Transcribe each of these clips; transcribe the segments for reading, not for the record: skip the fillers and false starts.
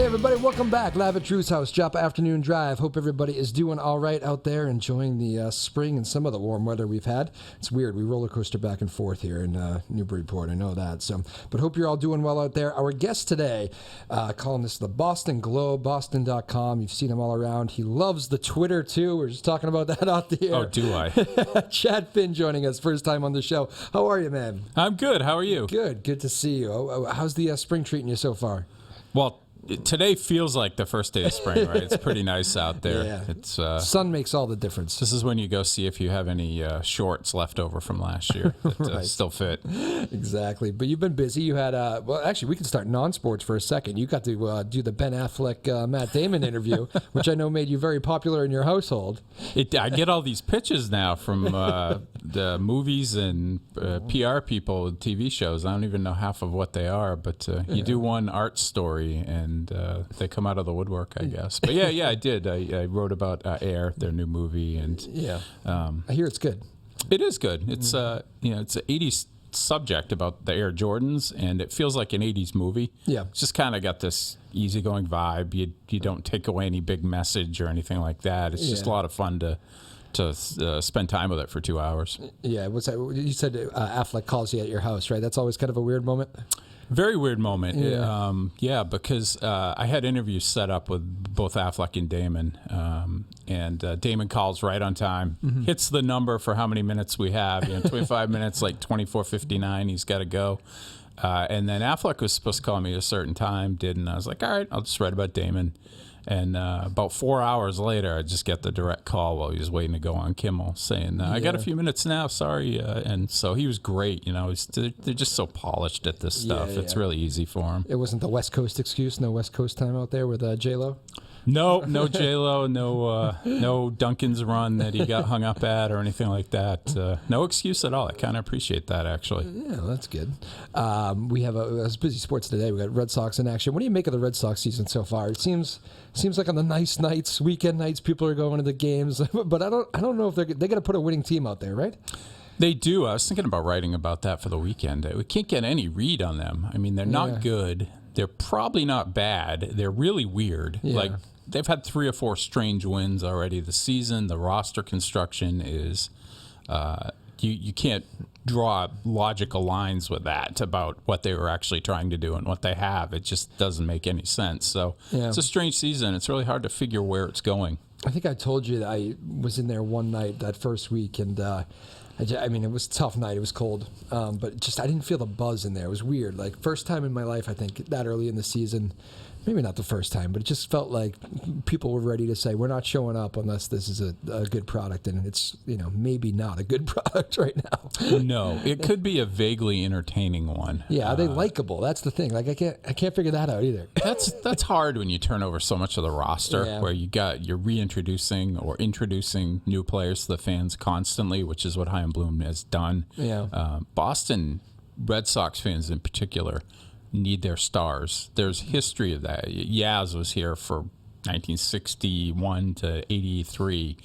everybody, welcome back. Live at Drew's house, Joppa Afternoon Drive. Hope everybody is doing all right out there, enjoying the spring and some of the warm weather we've had. It's weird. We roller coaster back and forth here in Newburyport. I know that. But hope you're all doing well out there. Our guest today, columnist of the Boston Globe, boston.com. You've seen him all around. He loves the Twitter, too. We're just talking about that out there. Oh, do I? Chad Finn joining us, first time on the show. How are you, man? I'm good. How are you? Good. Good to see you. How's the spring treating you so far? Well, today feels like the first day of spring, right? It's pretty nice out there. Yeah. It's sun makes all the difference. This is when you go see if you have any shorts left over from last year that Right. still fit. Exactly. But you've been busy. You had, well, actually, we can start non-sports for a second. You got to do the Ben Affleck, Matt Damon interview, which I know made you very popular in your household. I get all these pitches now from the movies and PR people with TV shows. I don't even know half of what they are, but you do one art story and they come out of the woodwork, I guess. But yeah, I did. I wrote about Air, their new movie, and I hear it's good. it is good. It's it's an '80s subject about the Air Jordans, and it feels like an '80s movie. Yeah, It's just kind of got this easygoing vibe. You don't take away any big message or anything like that. It's just a lot of fun to spend time with it for 2 hours. Yeah, what's that? You said Affleck calls you at your house, right? That's always kind of a weird moment. Very weird moment. Yeah. Because I had interviews set up with both Affleck and Damon, and Damon calls right on time, hits the number for how many minutes we have. 25 minutes, like 24:59. He's got to go. And then Affleck was supposed to call me at a certain time, didn't. I was like, all right, I'll just write about Damon. And about 4 hours later, I just get the direct call while he was waiting to go on Kimmel saying, I got a few minutes now, sorry. And so he was great. They're just so polished at this stuff. Yeah. It's really easy for him. It wasn't the West Coast excuse, no West Coast time out there with J-Lo? No J-Lo, no Duncan's run that he got hung up at or anything like that. No excuse at all. I kind of appreciate that, actually. Yeah, that's good. We have it was busy sports today. We got Red Sox in action. What do you make of the Red Sox season so far? It seems like on the nice nights, weekend nights, people are going to the games, but I don't know if they got to put a winning team out there, right? They do. I was thinking about writing about that for the weekend. We can't get any read on them. I mean, they're not good. They're probably not bad. They're really weird. Yeah. Like, they've had 3 or 4 strange wins already this season. The roster construction is, you can't draw logical lines with that about what they were actually trying to do and what they have. It just doesn't make any sense. So it's a strange season. It's really hard to figure where it's going. I think I told you that I was in there one night that first week, and I mean, it was a tough night. It was cold, but just I didn't feel the buzz in there. It was weird. Like, first time in my life, I think, that early in the season. Maybe not the first time, but it just felt like people were ready to say, we're not showing up unless this is a good product, and it's maybe not a good product right now. No, it could be a vaguely entertaining one. Yeah, are they likable? That's the thing. Like, I can't figure that out either. That's hard when you turn over so much of the roster, where you're reintroducing or introducing new players to the fans constantly, which is what Chaim Bloom has done. Yeah. Boston Red Sox fans in particular need their stars. There's history of that. Yaz was here for 1961 to 83.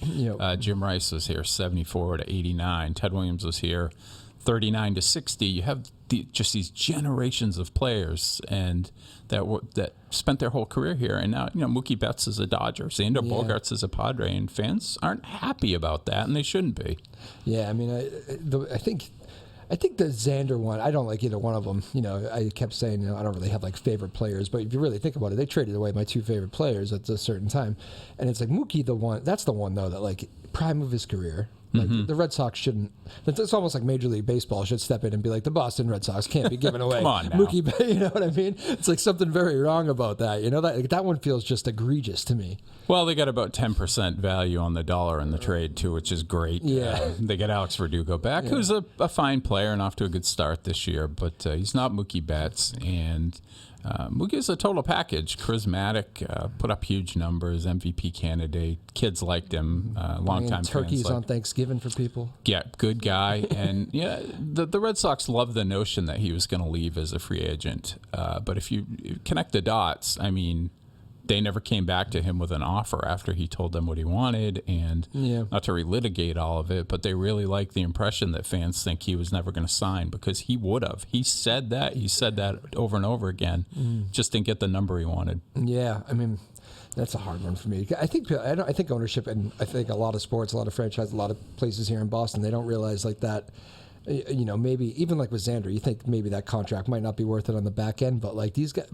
Jim Rice was here 74 to 89. Ted Williams was here 39 to 60. You have just these generations of players and that spent their whole career here. And now, Mookie Betts is a Dodger, Xander Bogaerts is a Padre, and fans aren't happy about that, and they shouldn't be. Yeah, I mean, I think the Xander one, I don't like either one of them. I kept saying, I don't really have like favorite players, but if you really think about it, they traded away my 2 favorite players at a certain time. And it's like Mookie, that's the one though, that like prime of his career. Like the Red Sox shouldn't. It's almost like Major League Baseball should step in and be like, the Boston Red Sox can't be giving away Come on now. Mookie. You know what I mean? It's like something very wrong about that. That one feels just egregious to me. Well, they got about 10% value on the dollar in the trade too, which is great. Yeah, they get Alex Verdugo back, who's a fine player and off to a good start this year, but he's not Mookie Betts, and Mookie's a total package. Charismatic, put up huge numbers, MVP candidate. Kids liked him. Longtime turkeys fans on Thanksgiving for people. Yeah, good guy. And the Red Sox loved the notion that he was going to leave as a free agent. But if you connect the dots, I mean, they never came back to him with an offer after he told them what he wanted. And not to relitigate all of it, but they really like the impression that fans think he was never going to sign, because he would have. He said that over and over again, just didn't get the number he wanted. Yeah, I mean, that's a hard one for me. I think ownership, and I think a lot of sports, a lot of franchises, a lot of places here in Boston, they don't realize like that. You know, maybe even like with Xander, you think maybe that contract might not be worth it on the back end, but like these guys,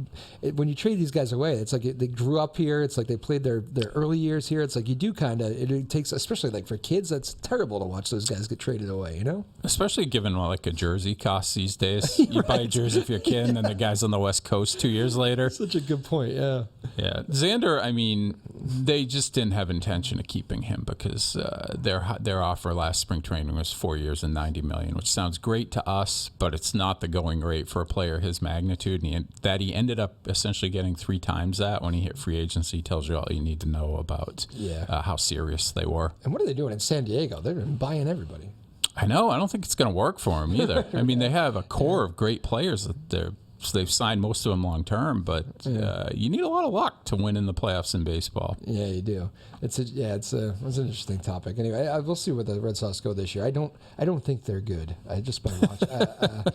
when you trade these guys away, it's like they grew up here. It's like they played their early years here. It's like you do kind of, it takes, especially like for kids, that's terrible to watch those guys get traded away, you know? Especially given what like a jersey costs these days. You buy a jersey for your kid, and then the guy's on the West Coast 2 years later. Such a good point, yeah. Yeah. Xander, I mean, they just didn't have intention of keeping him, because their offer last spring training was 4 years and $90 million, which sounds great to us, but it's not the going rate for a player his magnitude. And he ended up essentially getting 3 times that when he hit free agency. Tells you all you need to know about how serious they were. And what are they doing in San Diego? They're buying everybody. I know. I don't think it's going to work for him either. I mean, they have a core of great players that they've signed most of them long term, but you need a lot of luck to win in the playoffs in baseball. Yeah, you do. It's an interesting topic. Anyway, we'll see where the Red Sox go this year. I don't think they're good. I just been watching.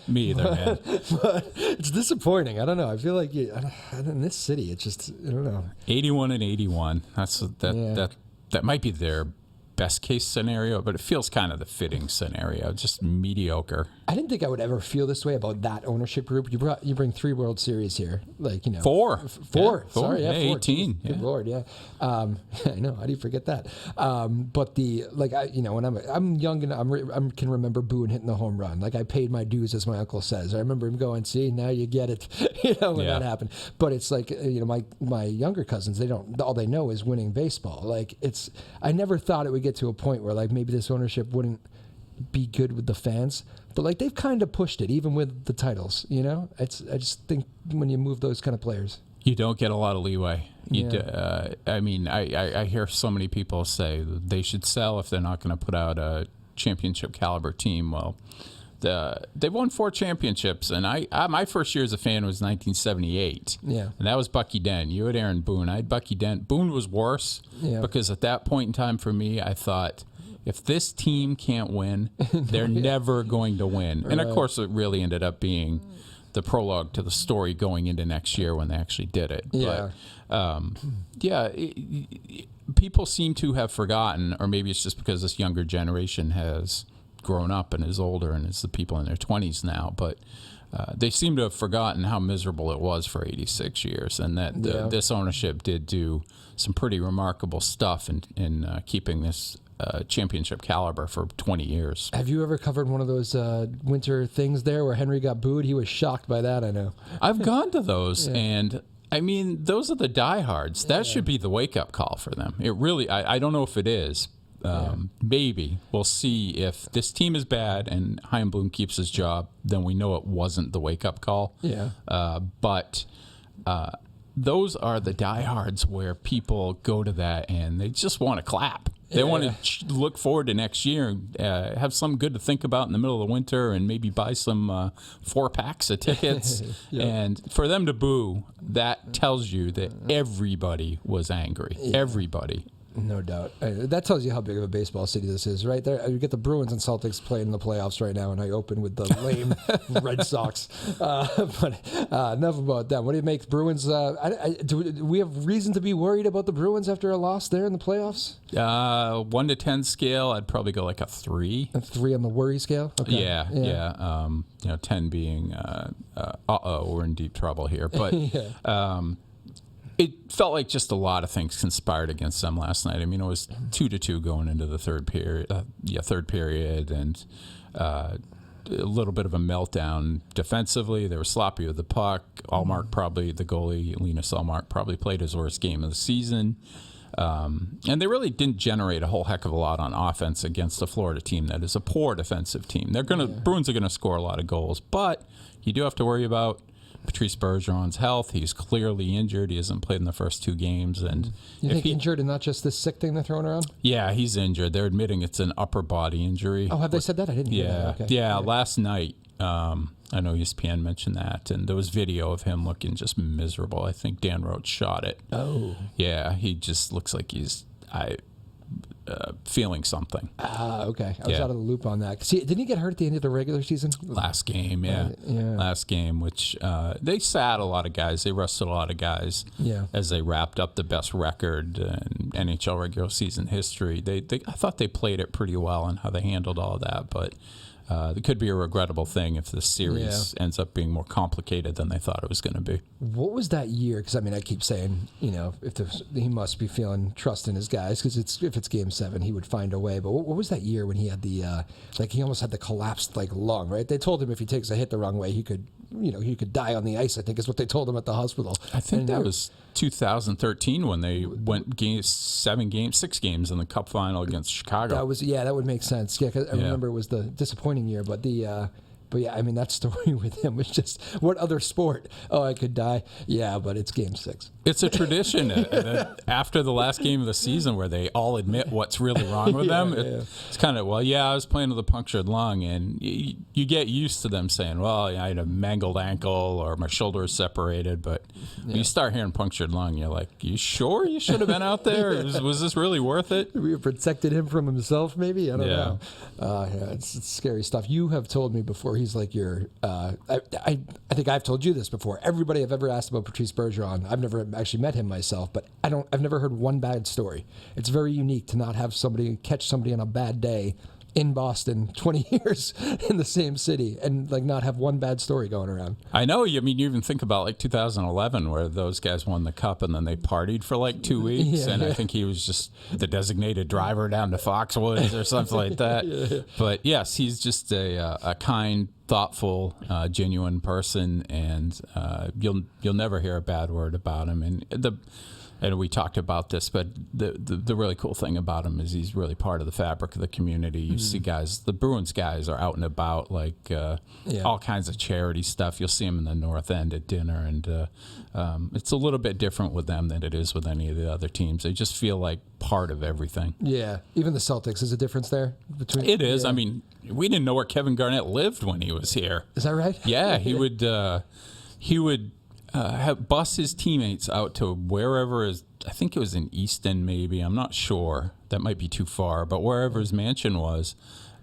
Me either, man. But it's disappointing. I don't know. I feel like in this city, it's just, I don't know. 81-81. That might be their best case scenario, but it feels kind of the fitting scenario. Just mediocre. I didn't think I would ever feel this way about that ownership group. You bring 3 World Series here, like, you know, four. Sorry, 4. 18. Good Lord, yeah. I know. How do you forget that? But when I'm young and I can remember Boone hitting the home run. Like, I paid my dues, as my uncle says. I remember him going, "See, now you get it," when that happened. But it's like, my younger cousins, all they know is winning baseball. Like, I never thought it would get to a point where like maybe this ownership wouldn't be good with the fans, but like they've kind of pushed it even with the titles, you know. I just think when you move those kind of players, you don't get a lot of leeway. I mean, I hear so many people say they should sell if they're not going to put out a championship caliber team. Well, they've won 4 championships, and my first year as a fan was 1978. Yeah, and that was Bucky Dent. You had Aaron Boone. I had Bucky Dent. Boone was worse because at that point in time for me, I thought, if this team can't win, they're never going to win. Right. And of course, it really ended up being the prologue to the story going into next year when they actually did it. Yeah. But people seem to have forgotten, or maybe it's just because this younger generation has grown up and is older and is the people in their 20s now, but they seem to have forgotten how miserable it was for 86 years, and that this ownership did do some pretty remarkable stuff in keeping this championship caliber for 20 years. Have you ever covered one of those winter things there where Henry got booed? He was shocked by that, I know. I've gone to those, and I mean, those are the diehards. That should be the wake-up call for them. It really, I don't know if it is. Maybe. We'll see. If this team is bad and Chaim Bloom keeps his job, then we know it wasn't the wake-up call. Yeah. But those are the diehards where people go to that and they just want to clap. They want to look forward to next year and have something good to think about in the middle of the winter and maybe buy some 4-packs of tickets. And for them to boo, that tells you that everybody was angry. Everybody. No doubt. That tells you how big of a baseball city this is, right there. You get the Bruins and Celtics playing in the playoffs right now, and I open with the lame Red Sox. But enough about that. What do you make Bruins? Do we have reason to be worried about the Bruins after a loss there in the playoffs? 1 to 10 scale, I'd probably go like a 3. A 3 on the worry scale? Okay. Yeah. 10 being, we're in deep trouble here. But it felt like just a lot of things conspired against them last night. I mean, it was 2-2 going into the third period, and a little bit of a meltdown defensively. They were sloppy with the puck. Allmark the goalie, Linus Allmark, probably played his worst game of the season. And they really didn't generate a whole heck of a lot on offense against a Florida team that is a poor defensive team. Bruins are gonna score a lot of goals, but you do have to worry about Patrice Bergeron's health. He's clearly injured. He hasn't played in the first 2 games. And you think injured and not just this sick thing they're throwing around? Yeah, he's injured. They're admitting it's an upper body injury. Oh, have they said that? I didn't hear that. Okay. Yeah, last night I know ESPN mentioned that, and there was video of him looking just miserable. I think Dan Roach shot it. Oh. Yeah, he just looks like he's feeling something. Okay. I was out of the loop on that. See, didn't he get hurt at the end of the regular season? Last game, yeah. Last game, which they sat a lot of guys. They rested a lot of guys as they wrapped up the best record in NHL regular season history. I thought they played it pretty well and how they handled all of that, but it could be a regrettable thing if the series ends up being more complicated than they thought it was going to be. What was that year? Because, I mean, I keep saying, he must be feeling trust in his guys, because if it's Game 7, he would find a way. But what was that year when he had the, he almost had the collapsed, lung, right? They told him if he takes a hit the wrong way, he could die on the ice, I think is what they told him at the hospital. I think that was 2013 when they went 6 games in the Cup final against Chicago. That would make sense. Yeah, because I remember it was the disappointing year, but I mean, that story with him was just, what other sport? Oh, I could die. Yeah, but it's Game 6. It's a tradition after the last game of the season where they all admit what's really wrong with them. It's kind of, I was playing with a punctured lung, and you get used to them saying, well, I had a mangled ankle or my shoulder is separated, but when you start hearing punctured lung, you're like, you sure you should have been out there? Was this really worth it? We protected him from himself, maybe? I don't know. It's scary stuff. You have told me before, he's like your, I think I've told you this before. Everybody I've ever asked about Patrice Bergeron, I've never actually met him myself, but I've never heard one bad story. It's very unique to not have somebody catch somebody on a bad day in Boston 20 years in the same city and not have one bad story going around. I know. I mean, you even think about 2011 where those guys won the Cup and then they partied for 2 weeks, I think he was just the designated driver down to Foxwoods or something like that. But yes, he's just a kind, thoughtful, genuine person, and you'll never hear a bad word about him. And we talked about this, but the really cool thing about him is he's really part of the fabric of the community. You see guys, the Bruins guys are out and about, all kinds of charity stuff. You'll see him in the North End at dinner, and it's a little bit different with them than it is with any of the other teams. They just feel like part of everything. Yeah, even the Celtics, is a difference there between? It is. I mean, we didn't know where Kevin Garnett lived when he was here. Is that right? Yeah, he would bus his teammates out to wherever I think it was in Easton, maybe. I'm not sure. That might be too far, but wherever his mansion was.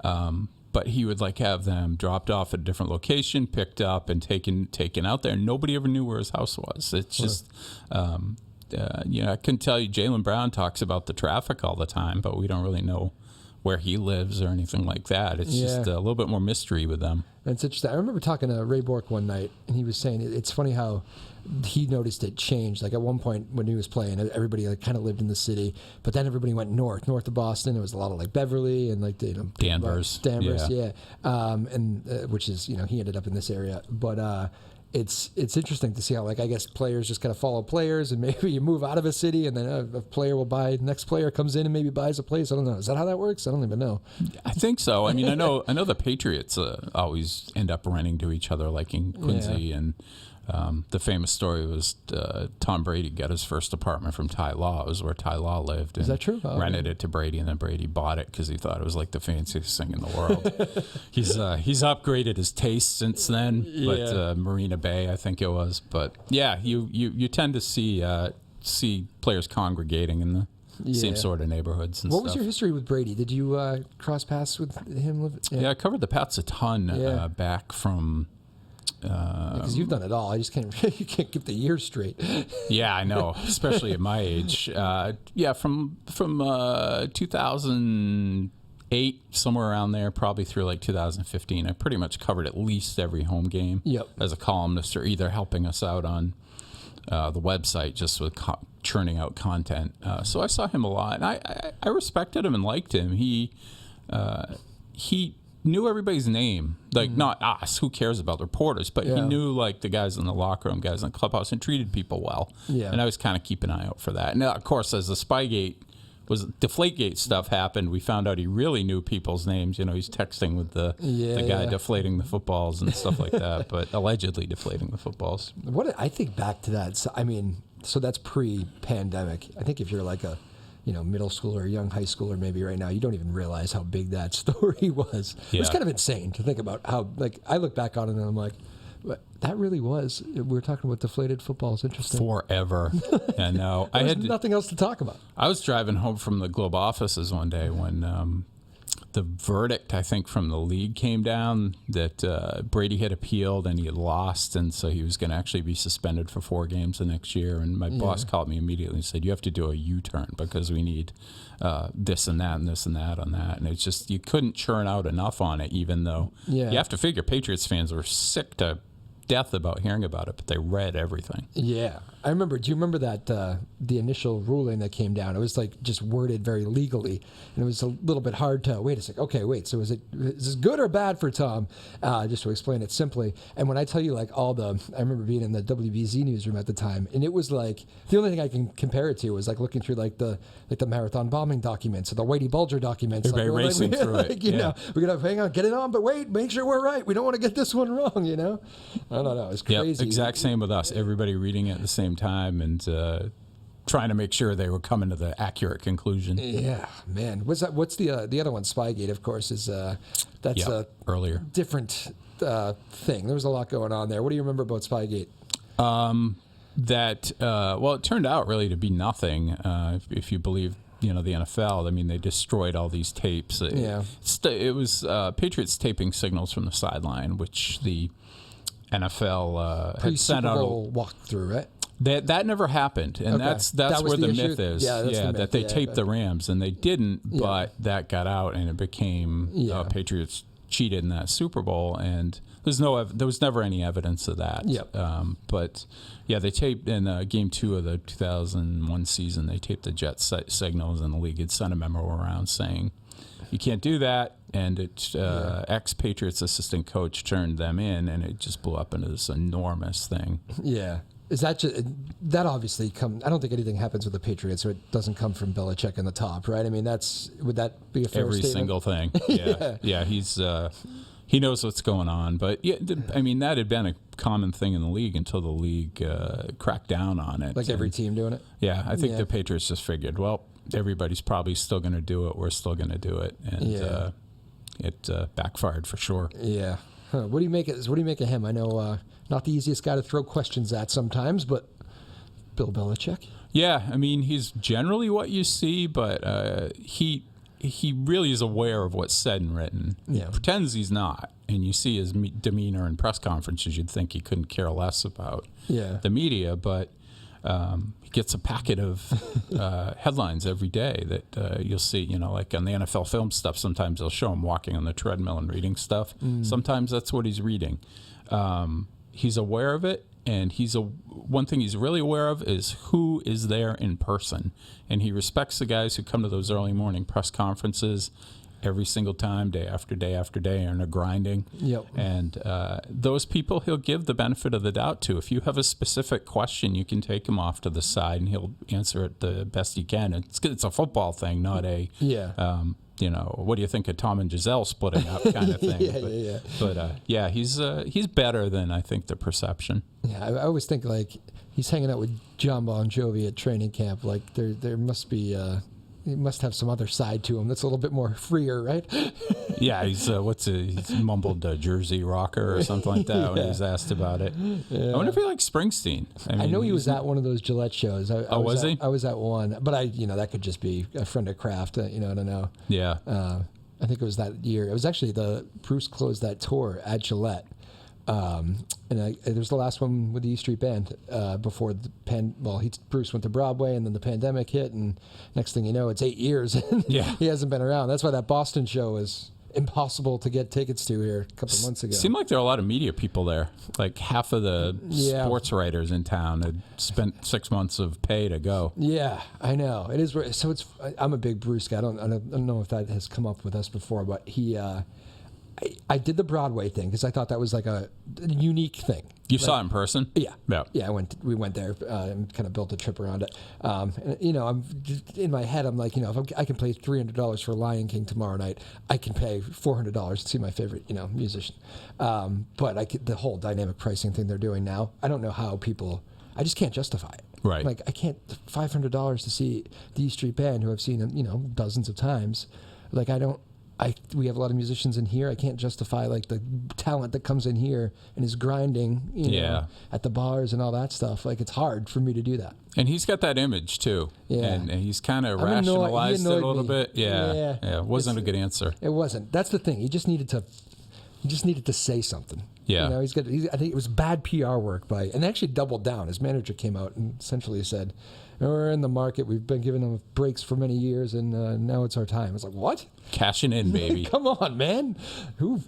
But he would have them dropped off at a different location, picked up, and taken out there. Nobody ever knew where his house was. It's just, I couldn't tell you. Jaylen Brown talks about the traffic all the time, but we don't really know where he lives or anything like that. It's just a little bit more mystery with them. It's interesting. I remember talking to Ray Bork one night, and he was saying it's funny how he noticed it changed. At one point when he was playing, everybody kind of lived in the city, but then everybody went north of Boston. It was a lot of Beverly and Danvers, and which is he ended up in this area, but. It's interesting to see how I guess players just kind of follow players, and maybe you move out of a city and then a player will buy, the next player comes in and maybe buys a place. I don't know. Is that how that works? I don't even know. I think so. I mean, I know the Patriots always end up renting to each other, in Quincy, and the famous story was Tom Brady got his first apartment from Ty Law. It was where Ty Law lived. And is that true? Rented it to Brady, and then Brady bought it because he thought it was the fanciest thing in the world. He's upgraded his taste since then, but Marina Bay, I think it was. But yeah, you tend to see players congregating in the same sort of neighborhoods and What stuff. was your history with Brady? Did you cross paths with him? Yeah, I covered the Pats a ton back from. Because you've done it all. I just can't. You can't keep the years straight. Yeah, I know, especially at my age. From 2008, somewhere around there, probably through 2015. I pretty much covered at least every home game as a columnist, or either helping us out on the website just with churning out content. So I saw him a lot, and I respected him and liked him. He knew everybody's name, not us, who cares about the reporters, but he knew the guys in the locker room, guys in the clubhouse, and treated people well. And I was kind of keeping an eye out for that. And of course, as the Deflategate stuff happened, we found out he really knew people's names. He's texting with the guy deflating the footballs and stuff like that, but allegedly deflating the footballs. What I think back to that, so that's pre-pandemic. I think if you're middle school or young high schooler maybe right now, you don't even realize how big that story was. Yeah. It's kind of insane to think about how, like, I look back on it and I'm like, but that really was. We were talking about deflated football. It's interesting. Forever. I know. I had nothing else to talk about. I was driving home from the Globe offices one day when the verdict, I think, from the league came down that Brady had appealed and he had lost, and so he was going to actually be suspended for 4 games the next year. And my boss called me immediately and said, "You have to do a U-turn because we need this and that and this and that on that." And it's just, you couldn't churn out enough on it, even though you have to figure Patriots fans were sick to death about hearing about it, but they read everything. Yeah. I remember, do you remember that the initial ruling that came down? It was like just worded very legally, and it was a little bit hard to, wait a second, okay, wait, so is this good or bad for Tom? Just to explain it simply. And when I tell you, like, I remember being in the WBZ newsroom at the time, and it was like, the only thing I can compare it to was like looking through like the marathon bombing documents or the Whitey Bulger documents. Everybody like, racing through it. You know, we're going to hang on, get it on, but wait, make sure we're right. We don't want to get this one wrong, I don't know. It's crazy. Yep, exact same with us. Everybody reading it at the same time and trying to make sure they were coming to the accurate conclusion. Yeah, man. What's the other one? Spygate, of course, is that's a earlier different thing. There was a lot going on there. What do you remember about Spygate? It turned out really to be nothing. If you believe the NFL, I mean, they destroyed all these tapes. It was Patriots taping signals from the sideline, which the NFL had sent out a walkthrough, right? That never happened, and that's where the myth is. That they taped the Rams, and they didn't, but that got out, and it became Patriots cheated in that Super Bowl, and there was never any evidence of that. But they taped in Game 2 of the 2001 season. They taped the Jets signals, and the league had sent a memo around saying you can't do that. And ex-Patriots assistant coach turned them in, and it just blew up into this enormous thing. Yeah. Is that just, that obviously I don't think anything happens with the Patriots, so it doesn't come from Belichick in the top, right? I mean, would that be a fair Every statement? single thing. Yeah. He knows what's going on. But, that had been a common thing in the league until the league cracked down on it. Like every team doing it? Yeah, I think the Patriots just figured, well, everybody's probably still going to do it. We're still going to do it. And it backfired for sure. Yeah. Huh. What do you make of him? I know not the easiest guy to throw questions at sometimes, but Bill Belichick? Yeah, I mean, he's generally what you see, but he really is aware of what's said and written. Yeah. He pretends he's not, and you see his demeanor in press conferences. You'd think he couldn't care less about the media, but he gets a packet of headlines every day that you'll see, like on the NFL film stuff. Sometimes they'll show him walking on the treadmill and reading stuff. Sometimes that's what he's reading. He's aware of it, and one thing he's really aware of is who is there in person. And he respects the guys who come to those early morning press conferences every single time, day after day after day, and are grinding. Yep. And those people he'll give the benefit of the doubt to. If you have a specific question, you can take him off to the side, and he'll answer it the best he can. It's a football thing, not a what do you think of Tom and Giselle splitting up kind of thing. But he's better than I think the perception. Yeah, I always think like he's hanging out with John Bon Jovi at training camp. Like there must be. He must have some other side to him that's a little bit more freer, right? Yeah, he's mumbled Jersey rocker or something like that when he was asked about it. I wonder if he likes Springsteen. I know he was at one of those Gillette shows. Was he? I was at one, but that could just be a friend of Kraft. I don't know. Yeah. I think it was that year. It was actually Bruce closed that tour at Gillette. It was the last one with the E Street Band before Bruce went to Broadway, and then the pandemic hit, and next thing you know, it's 8 years, and he hasn't been around. That's why that Boston show is impossible to get tickets to here a couple months ago. Seemed like there are a lot of media people there. Like half of the sports writers in town had spent 6 months of pay to go. Yeah, I know. It is. So I'm a big Bruce guy. I don't know if that has come up with us before, but he. I did the Broadway thing because I thought that was like a unique thing. You saw it in person? Yeah. We went there and kind of built a trip around it. And, I'm in my head. I'm like, if I can pay $300 for Lion King tomorrow night, I can pay $400 to see my favorite, musician. But the whole dynamic pricing thing they're doing now, I don't know how people. I just can't justify it. Right. Like, I can't, $500 to see the E Street Band, who I've seen, dozens of times. Like, we have a lot of musicians in here. I can't justify, like, the talent that comes in here and is grinding, at the bars and all that stuff. Like, it's hard for me to do that. And he's got that image, too. Yeah. And he's kind of rationalized it a little bit. Yeah. It wasn't a good answer. It wasn't. That's the thing. He just needed to say something. Yeah. I think it was bad PR work and they actually doubled down. His manager came out and essentially said, we're in the market. We've been giving them breaks for many years, and now it's our time. I was like, what? Cashing in, baby. Come on, man. You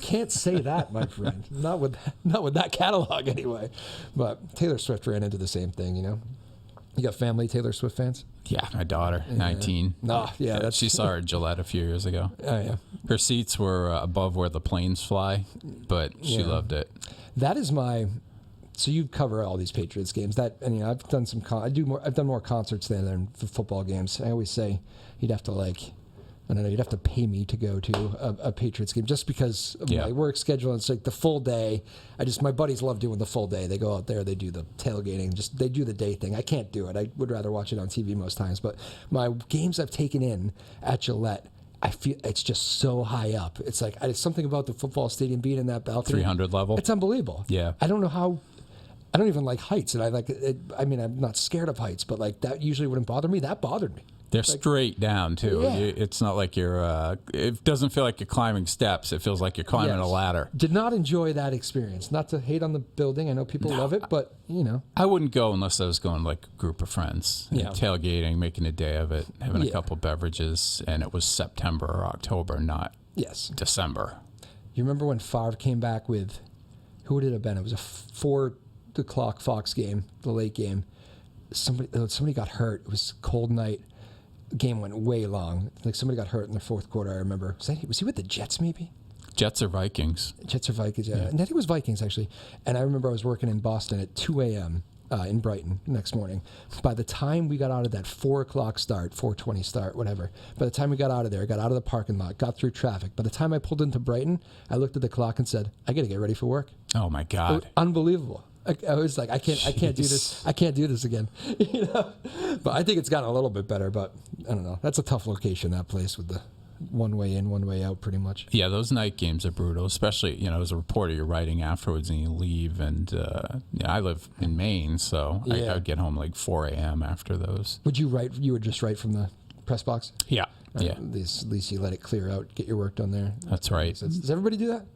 can't say that, my friend. Not with that catalog, anyway. But Taylor Swift ran into the same thing, You got family Taylor Swift fans? Yeah, my daughter, 19. She saw her at Gillette a few years ago. Oh, yeah. Her seats were above where the planes fly, but she loved it. That is so you cover all these Patriots games. I've done I've done more concerts than football games. I always say you'd have to pay me to go to a Patriots game just because of my work schedule. It's like the full day. My buddies love doing the full day. They go out there, they do the tailgating, they do the day thing. I can't do it. I would rather watch it on TV most times. But my games I've taken in at Gillette, I feel it's just so high up. It's like it's something about the football stadium being in that balcony. 300 level. It's unbelievable. Yeah. I don't know how. I don't even like heights, and I like it. I'm not scared of heights, but like that usually wouldn't bother me. That bothered me. They're straight down too. Yeah. It's not like you're. It doesn't feel like you're climbing steps. It feels like you're climbing a ladder. Did not enjoy that experience. Not to hate on the building. I know people love it, but I wouldn't go unless I was going like a group of friends, tailgating, making a day of it, having a couple beverages, and it was September or October, not December. You remember when Favre came back with, who would it have been? It was a 4 o'clock Fox game, the late game. Somebody got hurt. It was a cold night. Game went way long. Like somebody got hurt in the fourth quarter. I remember. Was he with the Jets? Maybe. Jets or Vikings. Jets or Vikings. Yeah. And I think it was Vikings actually. And I remember I was working in Boston at 2 a.m. In Brighton next morning. By the time we got out of that 4 o'clock start, 4:20 start, whatever. By the time we got out of there, got out of the parking lot, got through traffic. By the time I pulled into Brighton, I looked at the clock and said, "I got to get ready for work." Oh my God! Unbelievable. I was like, I can't do this. I can't do this again. But I think it's gotten a little bit better. But I don't know. That's a tough location, that place, with the one way in, one way out, pretty much. Yeah, those night games are brutal. Especially, as a reporter, you're writing afterwards and you leave. And I live in Maine, so I would get home like 4 a.m. after those. Would you write? You would just write from the press box? Yeah. Yeah. At least you let it clear out, get your work done there. That's right. Does everybody do that?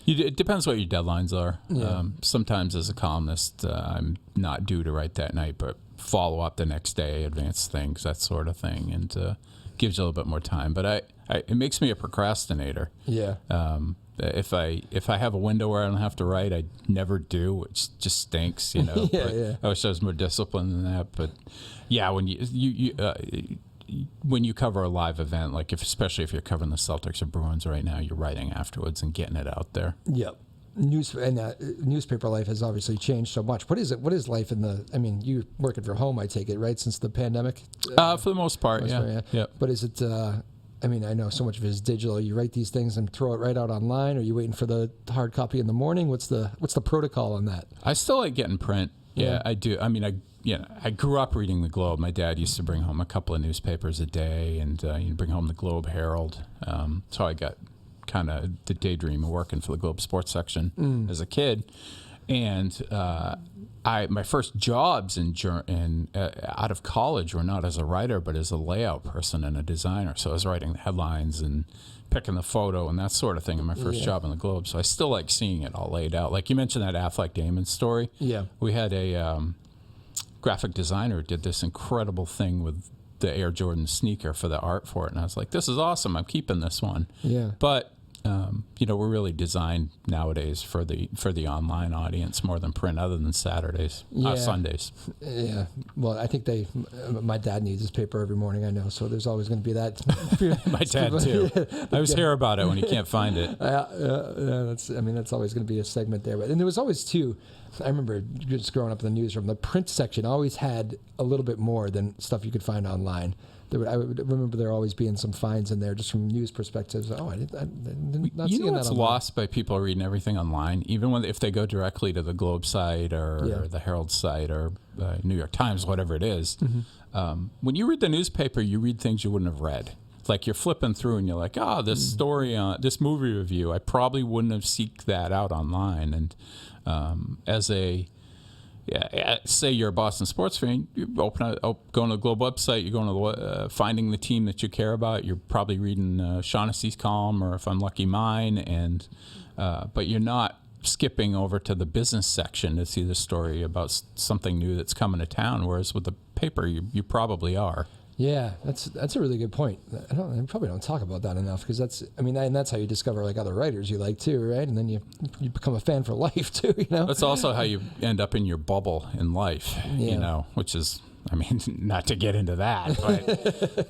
It depends what your deadlines are. Yeah. Sometimes as a columnist, I'm not due to write that night, but follow up the next day, advance things, that sort of thing, and gives you a little bit more time. But it makes me a procrastinator. Yeah. If I have a window where I don't have to write, I never do, which just stinks. Yeah. I wish I was more disciplined than that. But yeah, when you cover a live event, like especially if you're covering the Celtics or Bruins right now, you're writing afterwards and getting it out there. Yep. Newspaper life has obviously changed so much. What is it? What is life you working from home, I take it, right, since the pandemic? For the most part, yeah. Yep. But is it, I know so much of it is digital. You write these things and throw it right out online, or are you waiting for the hard copy in the morning? What's the protocol on that? I still like getting print. Yeah, I do. I grew up reading the Globe. My dad used to bring home a couple of newspapers a day, and he'd bring home the Globe Herald. So I got kind of the daydream of working for the Globe Sports section as a kid. And my first jobs out of college were not as a writer, but as a layout person and a designer. So I was writing the headlines and picking the photo and that sort of thing in my first job in the Globe. So I still like seeing it all laid out. Like you mentioned that Affleck Damon story. Yeah. We had a graphic designer who did this incredible thing with the Air Jordan sneaker for the art for it. And I was like, this is awesome. I'm keeping this one. Yeah. But we're really designed nowadays for the online audience more than print, other than Sundays. Yeah. Well, I think my dad needs his paper every morning, I know, so there's always going to be that. My dad too. I always hear about it when he can't find it. That's always going to be a segment there. And there was always too, I remember just growing up in the newsroom, the print section always had a little bit more than stuff you could find online. I would remember there always being some finds in there just from news perspectives. Oh, I did not see that. What's lost by people reading everything online, even if they go directly to the Globe site or the Herald site or New York Times, whatever it is. When you read the newspaper, you read things you wouldn't have read. Like you're flipping through and you're like, this story, this movie review, I probably wouldn't have seeked that out online. And say you're a Boston sports fan, you going to the Globe website, you're going to finding the team that you care about. You're probably reading Shaughnessy's column, or if I'm lucky, mine, and but you're not skipping over to the business section to see the story about something new that's coming to town. Whereas with the paper, you probably are. Yeah, that's a really good point. I probably don't talk about that enough, because that's how you discover like other writers you like too, right? And then you become a fan for life too, you know? That's also how you end up in your bubble in life, you know, which is, not to get into that,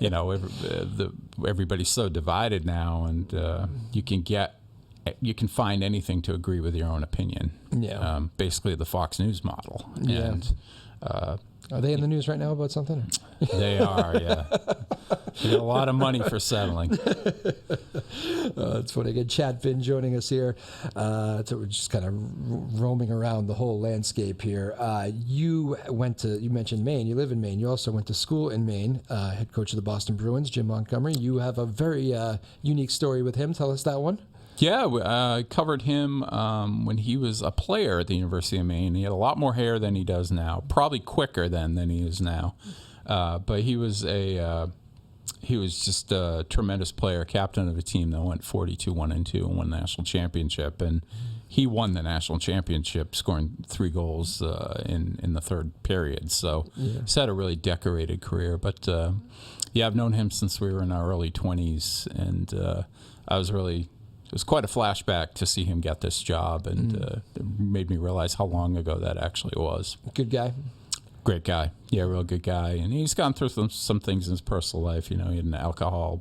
but, everybody's so divided now, and you can find anything to agree with your own opinion. Yeah. Basically the Fox News model. Yeah. And, are they in the news right now about something? They are, yeah. They get a lot of money for settling. It's funny. Again, Chad Finn joining us here. So we're just kind of roaming around the whole landscape here. You mentioned Maine. You live in Maine. You also went to school in Maine. Head coach of the Boston Bruins, Jim Montgomery. You have a very unique story with him. Tell us that one. Yeah, I covered him when he was a player at the University of Maine. He had a lot more hair than he does now, probably quicker than he is now. But he was just a tremendous player, captain of a team that went 42-1-2 and won the national championship. And he won the national championship, scoring 3 goals in the third period. So he's had a really decorated career. But I've known him since we were in our early 20s, and it was quite a flashback to see him get this job, and it made me realize how long ago that actually was. Good guy. Great guy. Yeah, real good guy. And he's gone through some things in his personal life. He had an alcohol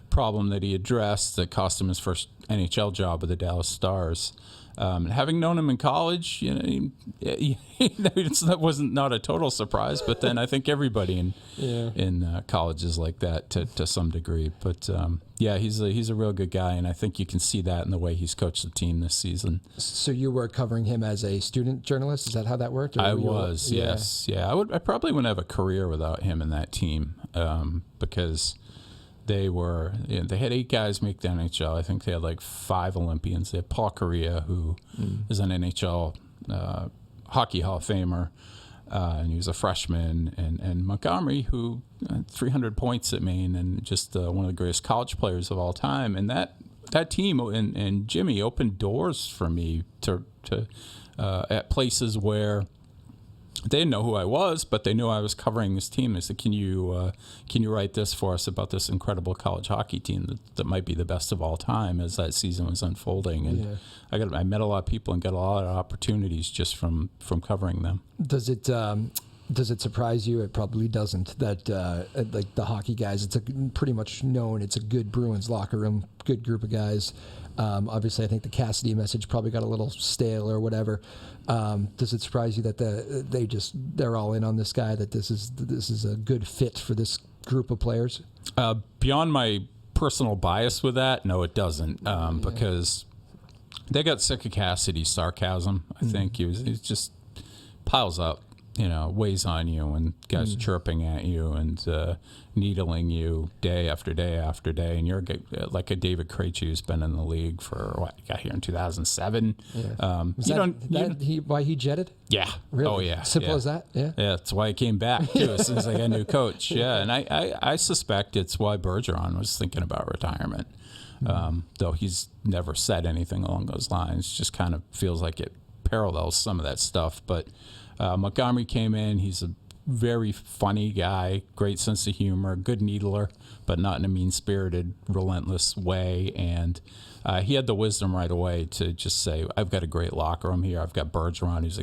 problem that he addressed that cost him his first NHL job with the Dallas Stars. And having known him in college, that wasn't not a total surprise. But then I think everybody in college is like that to some degree. But he's a real good guy, and I think you can see that in the way he's coached the team this season. So you were covering him as a student journalist? Is that how that worked? I was, yes. Yeah, I probably wouldn't have a career without him in that team, because they had 8 guys make the NHL. I think they had like 5 Olympians. They had Paul Kariya, who is an NHL Hockey Hall of Famer, and he was a freshman, and Montgomery, who had 300 points at Maine and just one of the greatest college players of all time. And that team and Jimmy opened doors for me to at places where they didn't know who I was, but they knew I was covering this team. They said, can you write this for us about this incredible college hockey team that might be the best of all time, as that season was unfolding. And I met a lot of people and got a lot of opportunities just from covering them. Does it surprise you? It probably doesn't. That like the hockey guys, it's pretty much known. It's a good Bruins locker room, good group of guys. Obviously, I think the Cassidy message probably got a little stale or whatever. Does it surprise you that they're all in on this guy? That this is a good fit for this group of players? Beyond my personal bias with that, no, it doesn't. Because they got sick of Cassidy's sarcasm. I think he just piles up. Weighs on you, and guys chirping at you and needling you day after day after day. And you're like a David Krejci who's been in the league for got here in 2007. Yeah. Why he jetted? Yeah. Really? Oh yeah. Simple as that. Yeah. Yeah. That's why he came back too as soon as I got a new coach. Yeah. And I suspect it's why Bergeron was thinking about retirement. Though he's never said anything along those lines. Just kind of feels like it parallels some of that stuff, but. Montgomery came in. He's a very funny guy, great sense of humor, good needler, but not in a mean-spirited, relentless way. And he had the wisdom right away to just say, I've got a great locker room here. I've got Bergeron, who's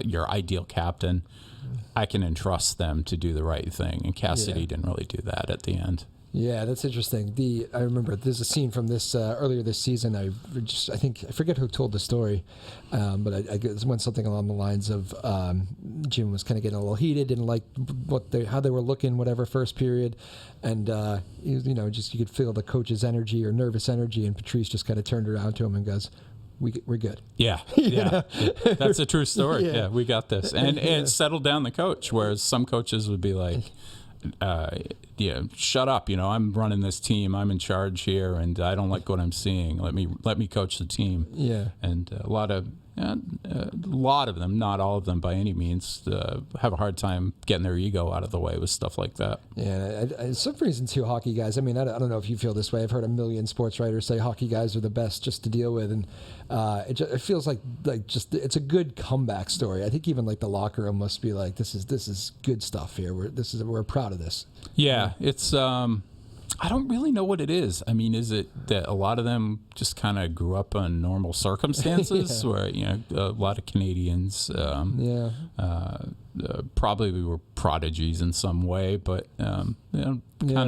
your ideal captain. I can entrust them to do the right thing. And Cassidy didn't really do that at the end. Yeah, that's interesting. I remember there's a scene from this earlier this season. I forget who told the story, but I guess it went something along the lines of Jim was kind of getting a little heated, didn't like how they were looking, whatever first period, and just you could feel the coach's energy or nervous energy, and Patrice just kind of turned around to him and goes, We're good. Yeah, that's a true story. Yeah, we got this, and settled down the coach. Whereas some coaches would be like, shut up. I'm running this team. I'm in charge here, and I don't like what I'm seeing. Let me coach the team. Yeah, and a lot of them, not all of them by any means, have a hard time getting their ego out of the way with stuff like that. Yeah, some reason too, hockey guys. I mean, I don't know if you feel this way. I've heard a million sports writers say hockey guys are the best just to deal with, and it feels like it's a good comeback story. I think even like the locker room must be like, this is good stuff here. We're proud of this. Yeah, it's. I don't really know what it is. I mean, is it that a lot of them just kind of grew up in normal circumstances, where a lot of Canadians, probably we were prodigies in some way, but kind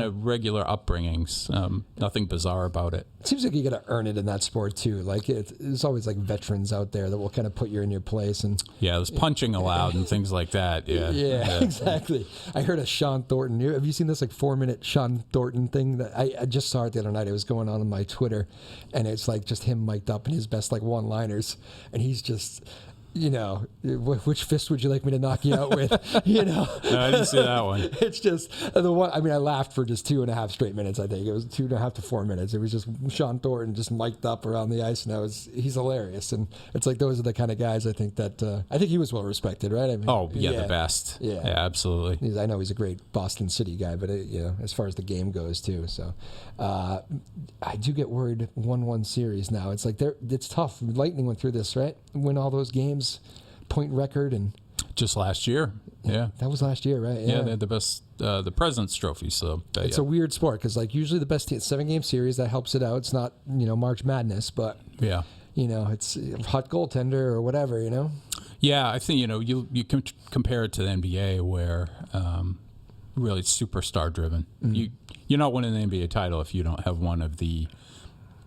of regular upbringings. Nothing bizarre about it. It seems like you got to earn it in that sport too. Like there's always like veterans out there that will kind of put you in your place, and there's punching allowed and things like that. Yeah, exactly. I heard a Sean Thornton. Have you seen this 4-minute Sean Thornton thing that I just saw it the other night? It was going on my Twitter, and it's like just him mic'd up in his best one-liners, and he's just. Which fist would you like me to knock you out with? No, I didn't see that one. It's just the one. I mean, I laughed for just 2.5 straight minutes. I think it was 2.5 to 4 minutes. It was just Sean Thornton just mic'd up around the ice, and he's hilarious. And it's like those are the kind of guys I think he was well respected, right? I mean, the best. Yeah, absolutely. I know he's a great Boston City guy, but as far as the game goes too. So I do get worried 1-1 series now. It's like it's tough. Lightning went through this, right? Win all those games. Point record and just last year. Yeah, that was last year, right? Yeah, they had the best, the President's Trophy. So it's a weird sport because usually the best team, 7-game series, that helps it out. It's not March Madness, but it's hot goaltender or whatever. Yeah, I think you can compare it to the NBA where really it's superstar driven. Mm-hmm. You're not winning the NBA title if you don't have one of the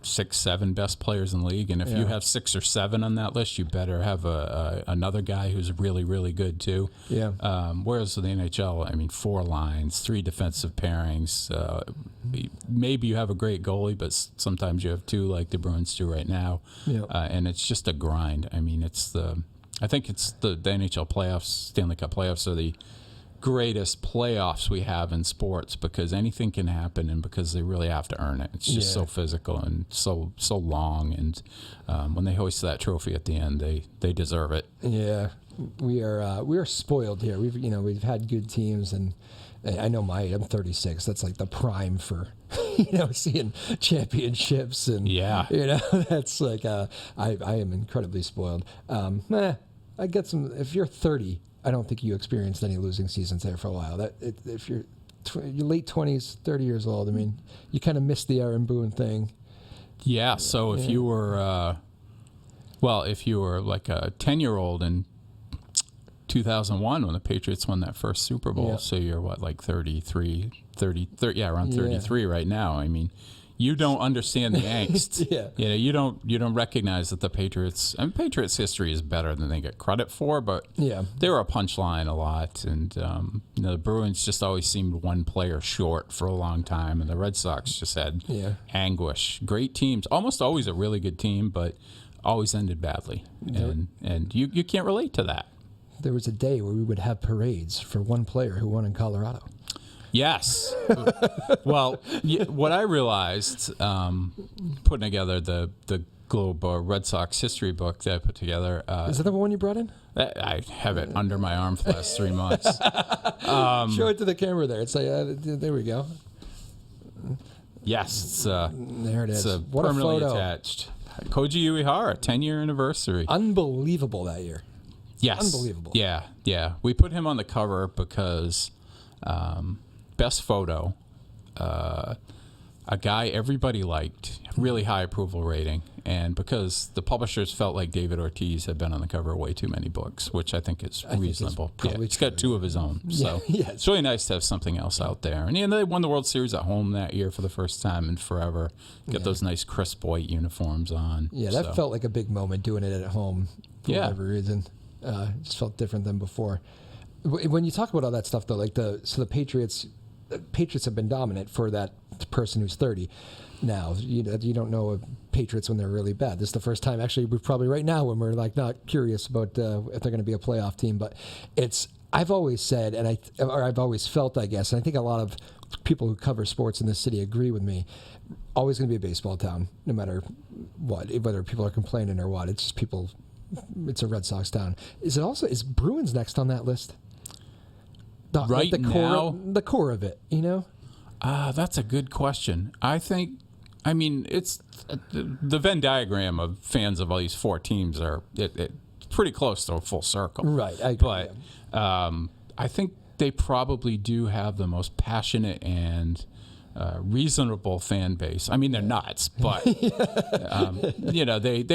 6-7 best players in the league, and if you have 6 or 7 on that list, you better have another guy who's really, really good too. Yeah. Whereas with the NHL, I mean, 4 lines, 3 defensive pairings. Maybe you have a great goalie, but sometimes you have 2, like the Bruins do right now. Yeah. And it's just a grind. I mean, I think it's the NHL playoffs, Stanley Cup playoffs are the greatest playoffs we have in sports because anything can happen and because they really have to earn it. It's just so physical and so long, and when they hoist that trophy at the end, they deserve it. Yeah, we are spoiled here. We've had good teams, and I know I'm 36. That's like the prime for seeing championships, and that's like I am incredibly spoiled. I get some. If you're 30. I don't think you experienced any losing seasons there for a while. If you're your late 20s, 30 years old, I mean, you kind of missed the Aaron Boone thing. Yeah. So if you were, if you were like a 10-year-old in 2001 when the Patriots won that first Super Bowl, so you're like 33, around 33 right now. I mean, you don't understand the angst. You don't recognize that the Patriots history is better than they get credit for, but they were a punchline a lot, and the Bruins just always seemed one player short for a long time, and the Red Sox just had anguish. Great teams, almost always a really good team, but always ended badly, and you can't relate to that. There was a day where we would have parades for one player who won in Colorado. Yes. Well, what I realized putting together the Globe Red Sox history book that I put together. Is that the one you brought in? I have it under my arm for the last 3 months. Show it to the camera there. It's like, there we go. Yes. There it is. It's What permanently a photo. attached. Koji Uehara, 10-year anniversary. Unbelievable that year. Yes. Unbelievable. Yeah. We put him on the cover because best photo, a guy everybody liked, really high approval rating, and because the publishers felt like David Ortiz had been on the cover of way too many books, which I think is reasonable. He's got 2 of his own, so it's really nice to have something else out there. And they won the World Series at home that year for the first time in forever. Got those nice crisp white uniforms on. Yeah, that felt like a big moment doing it at home for whatever reason. It just felt different than before. When you talk about all that stuff, though, like the Patriots have been dominant for that person who's 30 now. You don't know Patriots when they're really bad. This is the first time, actually, we're probably right now when we're like not curious about if they're going to be a playoff team. But I've always said, I've always felt, I guess, and I think a lot of people who cover sports in this city agree with me, always going to be a baseball town, no matter what, whether people are complaining or what. It's just people. It's a Red Sox town. Is Bruins next on that list? The core of it, That's a good question. It's the Venn diagram of fans of all these 4 teams are pretty close to a full circle. Right. I think they probably do have the most passionate and reasonable fan base. I mean, they're nuts, but they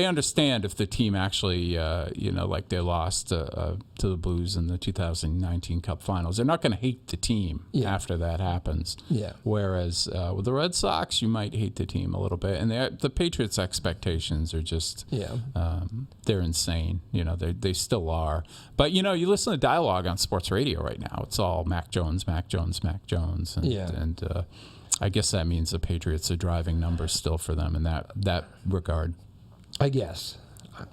understand if the team actually, like they lost to the Blues in the 2019 Cup Finals, they're not going to hate the team after that happens. Yeah. Whereas with the Red Sox, you might hate the team a little bit, and the Patriots' expectations are just they're insane. They still are. But you listen to dialogue on sports radio right now. It's all Mac Jones, and I guess that means the Patriots are driving numbers still for them in that regard. I guess.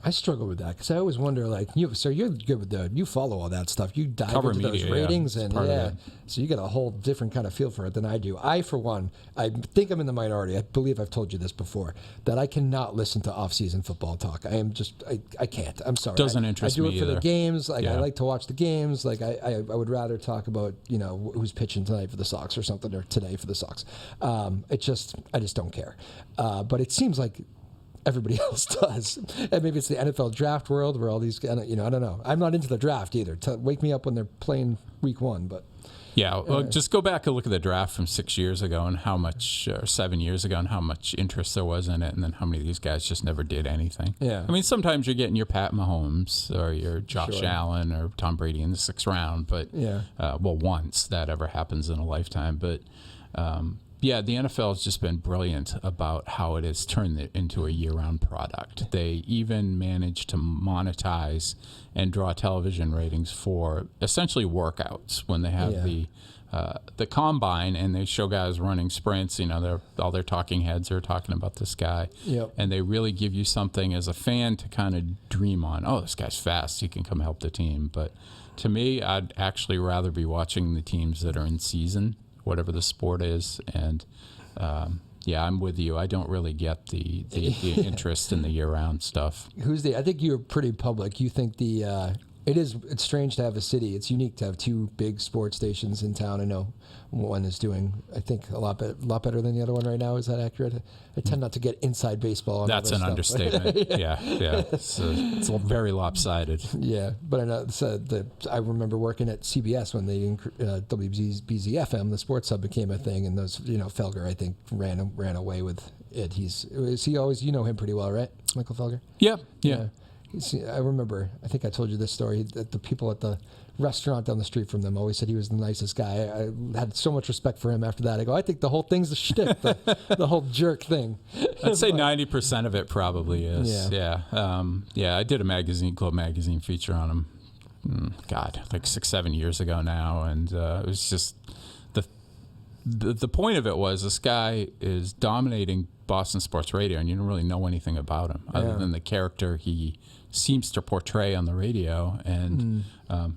I struggle with that because I always wonder, like, you're good with you follow all that stuff. You dive Cover into media, those ratings, and so you get a whole different kind of feel for it than I do. I, for one, I think I'm in the minority. I believe I've told you this before, that I cannot listen to off-season football talk. I can't. I'm sorry. Doesn't interest me I do it for either. the games. Like I like to watch the games. Like I would rather talk about who's pitching tonight for the Sox or something, or today for the Sox. I just don't care. But it seems like everybody else does. And maybe it's the NFL draft world where all these, I don't know. I'm not into the draft either. Wake me up when they're playing week 1, but. Yeah, well, just go back and look at the draft from 6 years ago and how much, or 7 years ago, and how much interest there was in it, and then how many of these guys just never did anything. Yeah. I mean, sometimes you're getting your Pat Mahomes or your Josh Allen or Tom Brady in the 6th round, but, once that ever happens in a lifetime. But, the NFL has just been brilliant about how it has turned it into a year-round product. They even managed to monetize and draw television ratings for essentially workouts when they have the combine and they show guys running sprints. All their talking heads are talking about this guy, and they really give you something as a fan to kind of dream on. Oh, this guy's fast; he can come help the team. But to me, I'd actually rather be watching the teams that are in season, whatever the sport is, and I'm with you. I don't really get the interest in the year-round stuff. I think you're pretty public. You think it's strange to have a city. It's unique to have 2 big sports stations in town. I know one is doing, I think, a lot better than the other one right now. Is that accurate? I tend not to get inside baseball. That's an understatement. yeah. It's very lopsided. Yeah, but I know. I remember working at CBS when the WBZ-FM, the sports hub, became a thing, and those, Felger, I think, ran away with it. He always, you know him pretty well, right, Michael Felger? Yeah. I remember, I think I told you this story, that the people at the restaurant down the street from them always said he was the nicest guy. I had so much respect for him after that. I go, I think the whole thing's a shtick, the whole jerk thing. I'd say 90% of it probably is. Yeah. I did a Globe magazine feature on him, like 6-7 years ago now, and it was just the point of it was this guy is dominating Boston sports radio, and you don't really know anything about him other than the character he seems to portray on the radio. And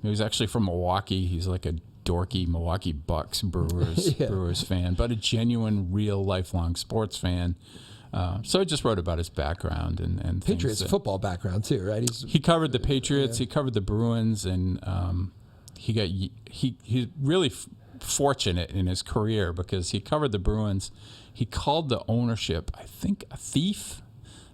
he was actually from Milwaukee. He's like a dorky Milwaukee Bucks Brewers fan, but a genuine, real, lifelong sports fan. So I just wrote about his background and Patriots football background too, right? He covered the Patriots, he covered the Bruins, and he really fortunate in his career because he covered the Bruins. He called the ownership, I think, a thief,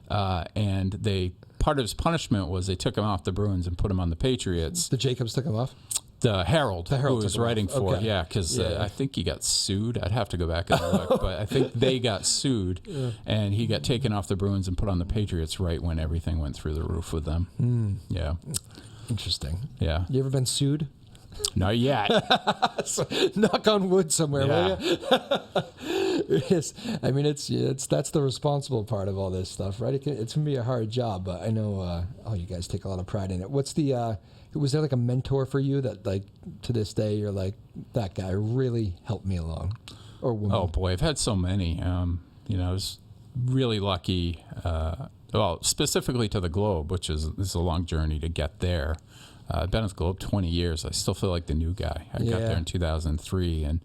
and part of his punishment was they took him off the Bruins and put him on the Patriots. The Jacobs took him off? The Herald, who Herald was took him writing off. for Okay. yeah, because I think he got sued. I'd have to go back and look, but I think they got sued, and he got taken off the Bruins and put on the Patriots right when everything went through the roof with them. Yeah, Interesting. yeah. You ever been sued? Not yet. So, knock on wood somewhere, Yeah. will you? Yes. I mean, it's that's the responsible part of all this stuff, right? It's gonna be a hard job, but I know you guys take a lot of pride in it. What's the was there like a mentor for you that like to this day you're like, that guy really helped me along, or woman? Oh boy, I've had so many. I was really lucky. Well, specifically to the Globe, which is a long journey to get there. I've been at the Globe 20 years. I still feel like the new guy. I got there in 2003, and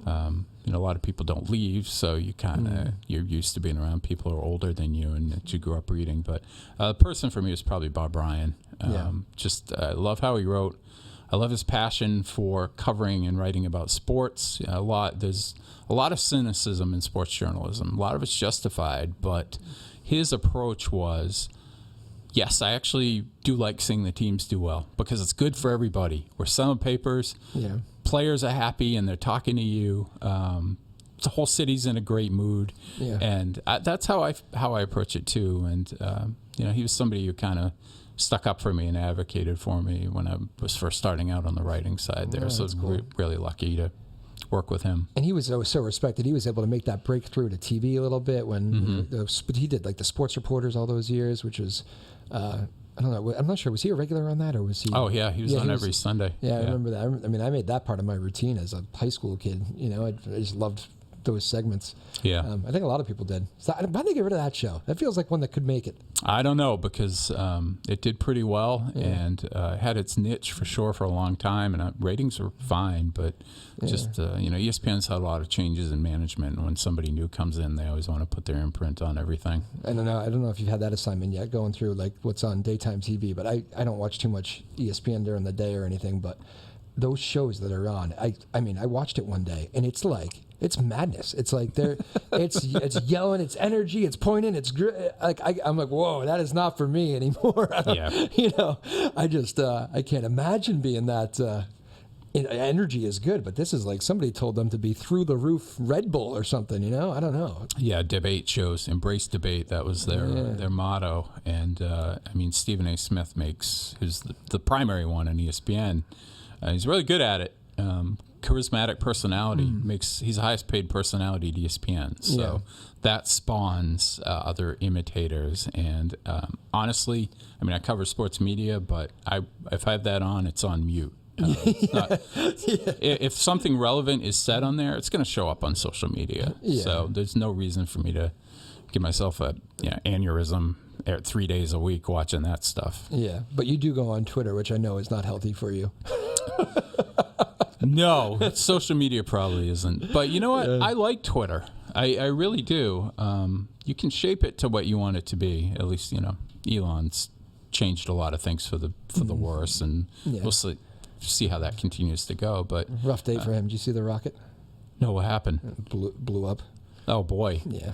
a lot of people don't leave, so you kind of you're used to being around people who are older than you and that you grew up reading. But the person for me is probably Bob Ryan. Just I love how he wrote. I love his passion for covering and writing about sports. There's a lot of cynicism in sports journalism. A lot of it's justified, but his approach was, yes, I actually do like seeing the teams do well because it's good for everybody. We're selling papers. Yeah. Players are happy and they're talking to you. The whole city's in a great mood, and that's how I approach it too. And he was somebody who kind of stuck up for me and advocated for me when I was first starting out on the writing side there. So I was really lucky to work with him. And he was so respected. He was able to make that breakthrough to TV a little bit when but he did like the sports reporters all those years, which was I don't know. I'm not sure. Was he a regular on that, or was he? Oh yeah, he was on every Sunday. Yeah, I remember that. I mean, I made that part of my routine as a high school kid. I just loved those segments. Yeah. I think a lot of people did. So why did they get rid of that show? That feels like one that could make it. I don't know, because it did pretty well and had its niche for sure for a long time, and ratings were fine, but just, ESPN's had a lot of changes in management, and when somebody new comes in, they always want to put their imprint on everything. I don't know if you've had that assignment yet, going through like what's on daytime TV, but I don't watch too much ESPN during the day or anything, but those shows that are on, I mean, I watched it one day, and it's like, it's madness. It's like it's yelling, it's energy, it's pointing, it's like I'm like, whoa, that is not for me anymore. I just I can't imagine being that. Energy is good, but this is like somebody told them to be through the roof Red Bull or something. I don't know. Yeah, debate shows, embrace debate. That was their motto. And Stephen A. Smith who's the primary one on ESPN. He's really good at it. Charismatic personality he's the highest paid personality at ESPN. So that spawns other imitators. And honestly, I cover sports media, but if I have that on, it's on mute. It's not, if something relevant is said on there, it's going to show up on social media. So there's no reason for me to give myself a aneurysm 3 days a week watching that stuff. Yeah, but you do go on Twitter, which I know is not healthy for you. No, social media probably isn't. But you know what? I like Twitter. I really do. You can shape it to what you want it to be. At least, Elon's changed a lot of things for the worse, and we'll see how that continues to go. But rough day for him. Did you see the rocket? No, what happened? Blew up. Oh boy. Yeah.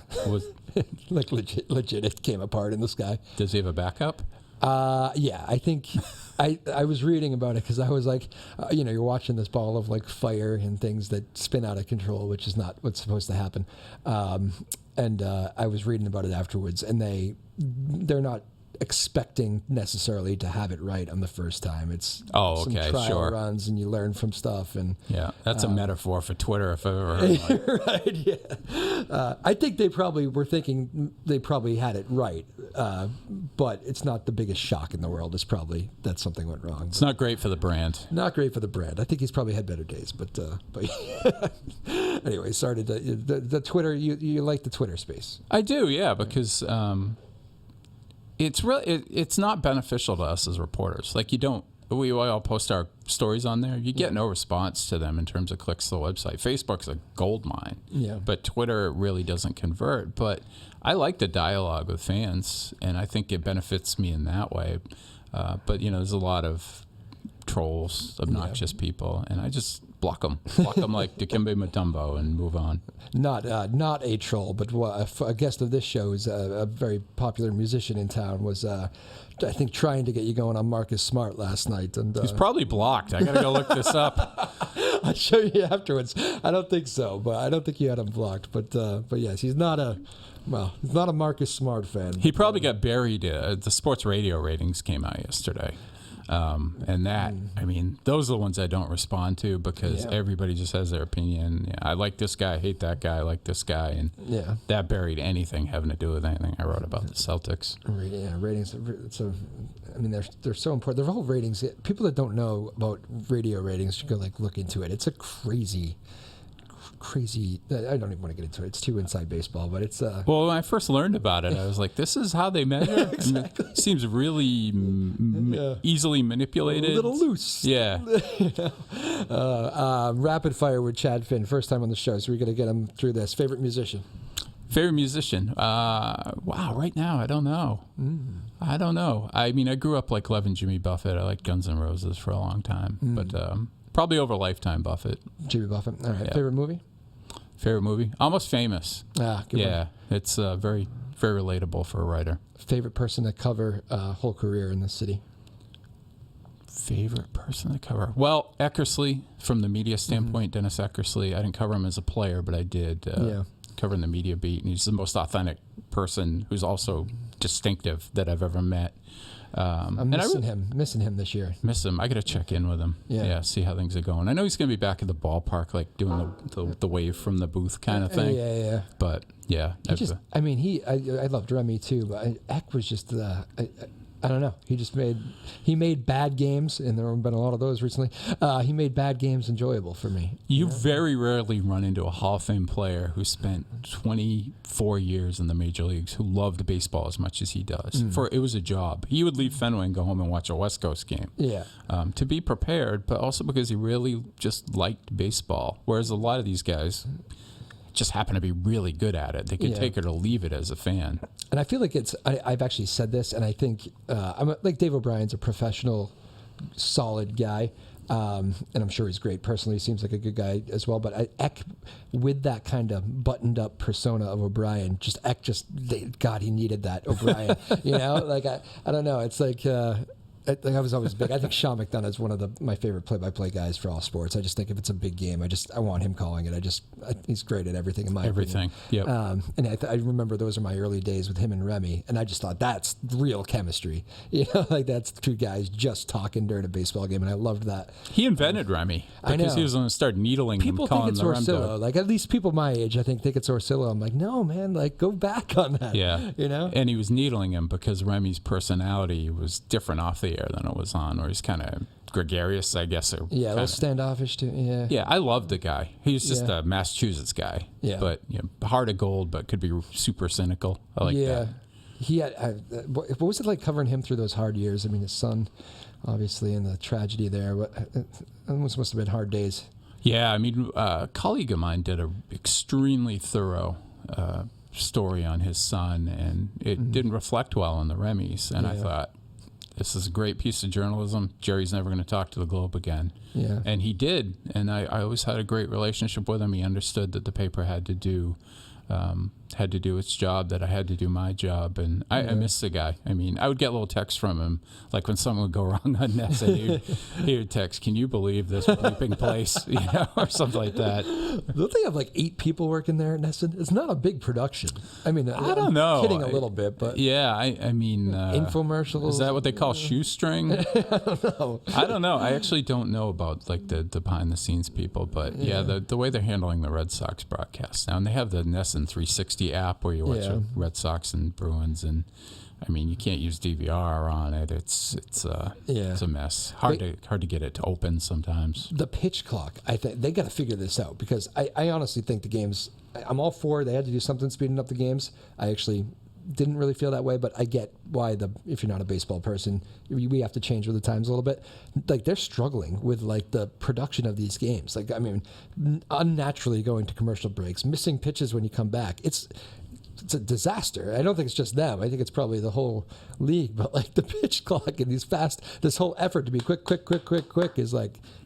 Like legit, it came apart in the sky. Does he have a backup? Yeah, I think I was reading about it because I was like, you're watching this ball of like fire and things that spin out of control, which is not what's supposed to happen. And I was reading about it afterwards, and they're not expecting necessarily to have it right on the first time. It's some trial runs, and you learn from stuff. And that's a metaphor for Twitter if I've ever heard one. Right? Yeah. I think they probably were thinking they probably had it right, but it's not the biggest shock in the world. It's probably that something went wrong. It's not great for the brand. Not great for the brand. I think he's probably had better days, but anyway, sorry to the Twitter. You like the Twitter space? I do, yeah, because. It's really it's not beneficial to us as reporters. Like we all post our stories on there. You get no response to them in terms of clicks to the website. Facebook's a gold mine, but Twitter really doesn't convert. But I like the dialogue with fans, and I think it benefits me in that way. But there's a lot of trolls, obnoxious people, and I just block them like Dikembe Mutombo and move on. Not a troll, but a guest of this show is a very popular musician in town. Was I think trying to get you going on Marcus Smart last night, and he's probably blocked. I gotta go look this up. I'll show you afterwards. I don't think so, but I don't think you had him blocked. But yes, he's not a Marcus Smart fan. He probably got buried. The sports radio ratings came out yesterday. And that, I mean, those are the ones I don't respond to because everybody just has their opinion. Yeah, I like this guy, I hate that guy, I like this guy. And that buried anything having to do with anything I wrote about the Celtics. Yeah, ratings. So, I mean, they're so important. The whole ratings, people that don't know about radio ratings should go look into it. It's a crazy, I don't even want to get into it. It's too inside baseball, but it's... Well, when I first learned about it, I was like, this is how they measure? Exactly. It seems really easily manipulated. A little loose. Yeah. Rapid fire with Chad Finn. First time on the show, so we're going to get him through this. Favorite musician? Favorite musician? Wow, right now, I don't know. I don't know. I mean, I grew up loving Jimmy Buffett. I liked Guns N' Roses for a long time, but... probably over Lifetime Buffett. Jimmy Buffett. All right. Yeah. Favorite movie? Favorite movie? Almost Famous. Good one. It's very, very relatable for a writer. Favorite person to cover whole career in the city? Favorite person to cover? Well, Eckersley, from the media standpoint, Dennis Eckersley. I didn't cover him as a player, but I did cover in the media beat, and he's the most authentic person who's also distinctive that I've ever met. I'm missing him this year. Miss him. I got to check in with him. Yeah, see how things are going. I know he's going to be back at the ballpark, doing the wave from the booth kind of thing. Yeah. But yeah, I loved Remy too, but Eck was just I don't know. He made bad games, and there have been a lot of those recently. He made bad games enjoyable for me. You very rarely run into a Hall of Fame player who spent 24 years in the major leagues who loved baseball as much as he does. It was a job. He would leave Fenway and go home and watch a West Coast game. Yeah. To be prepared, but also because he really just liked baseball. Whereas a lot of these guys just happen to be really good at it. They could take it or leave it as a fan. And I feel like I've actually said this, and I think Dave O'Brien's a professional, solid guy, and I'm sure he's great personally. He seems like a good guy as well. But Eck, with that kind of buttoned up persona of O'Brien, God, he needed that O'Brien. I don't know. It's like. I was always big. I think Sean McDonough is one of my favorite play-by-play guys for all sports. I just think if it's a big game, I want him calling it. He's great at everything in my opinion. Yep. And I remember those are my early days with him and Remy, and I just thought that's real chemistry. That's two guys just talking during a baseball game, and I loved that. He invented Remy because he was going to start needling people him, calling think it's Orsillo. At least people my age, I think it's Orsillo. I'm like, no, man, go back on that. Yeah. And he was needling him because Remy's personality was different off the air than it was on, or he's kind of gregarious, I guess. A little standoffish too. Yeah. I loved the guy. He was just a Massachusetts guy. Yeah. But heart of gold, but could be super cynical. I like that. He had. What was it like covering him through those hard years? I mean, his son, obviously, and the tragedy there. It almost must have been hard days. Yeah, I mean, a colleague of mine did an extremely thorough story on his son, and it didn't reflect well on the Remys. And I thought, this is a great piece of journalism. Jerry's never going to talk to the Globe again. Yeah. And he did. And I always had a great relationship with him. He understood that the paper had to do its job, that I had to do my job. And I miss the guy. I mean, I would get little texts from him, like when something would go wrong on NESN, he would text, "Can you believe this bleeping place?" Or something like that. Don't they have 8 people working there at NESN? It's not a big production. I mean, I don't know. Kidding a little bit, but I mean, infomercials. Is that what they call shoestring? I don't know. I actually don't know about the behind the scenes people, but the way they're handling the Red Sox broadcast now, and they have the NESN 360 app where you watch Red Sox and Bruins, and I mean, you can't use DVR on it. It's a mess. Hard to get it to open sometimes. The pitch clock, I think they got to figure this out, because I honestly think the games. I'm all for it. They had to do something speeding up the games. I actually didn't really feel that way, but I get why if you're not a baseball person, we have to change with the times a little bit. They're struggling with the production of these games. I mean, unnaturally going to commercial breaks, missing pitches when you come back. It's a disaster. I don't think it's just them. I think it's probably the whole league. But the pitch clock and this whole effort to be quick is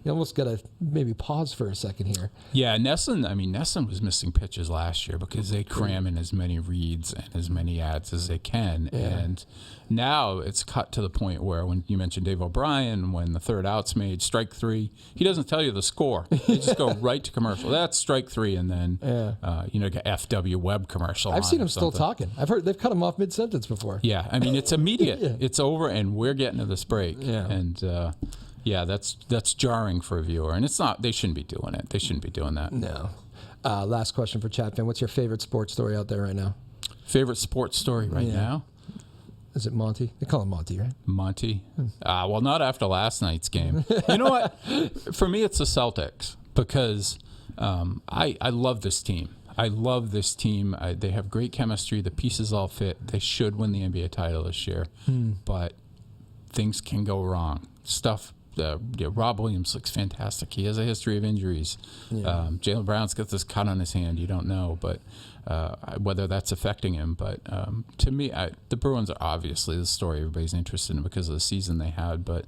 You almost got to maybe pause for a second here. Yeah, Nesson was missing pitches last year because they cram in as many reads and as many ads as they can. Yeah. And now it's cut to the point where when you mentioned Dave O'Brien, when the third out's made, strike three, he doesn't tell you the score. They just go right to commercial. That's strike three, and then, get FW Web commercial. I've seen him still something. talking. I've heard they've cut him off mid-sentence before. Yeah, I mean, it's immediate. Yeah. It's over, and we're getting to this break. Yeah. And, that's jarring for a viewer. And it's not, they shouldn't be doing it. They shouldn't be doing that. No. Last question for Chat Fan. What's your favorite sports story out there right now? Favorite sports story right now? Is it Monty? They call him Monty, right? Monty? Well, not after last night's game. You know what? For me, it's the Celtics because I love this team. I love this team. They have great chemistry. The pieces all fit. They should win the NBA title this year. But things can go wrong. Rob Williams looks fantastic. He has a history of injuries. Yeah. Jaylen Brown's got this cut on his hand. You don't know, but whether that's affecting him. But to me, the Bruins are obviously the story everybody's interested in because of the season they had. But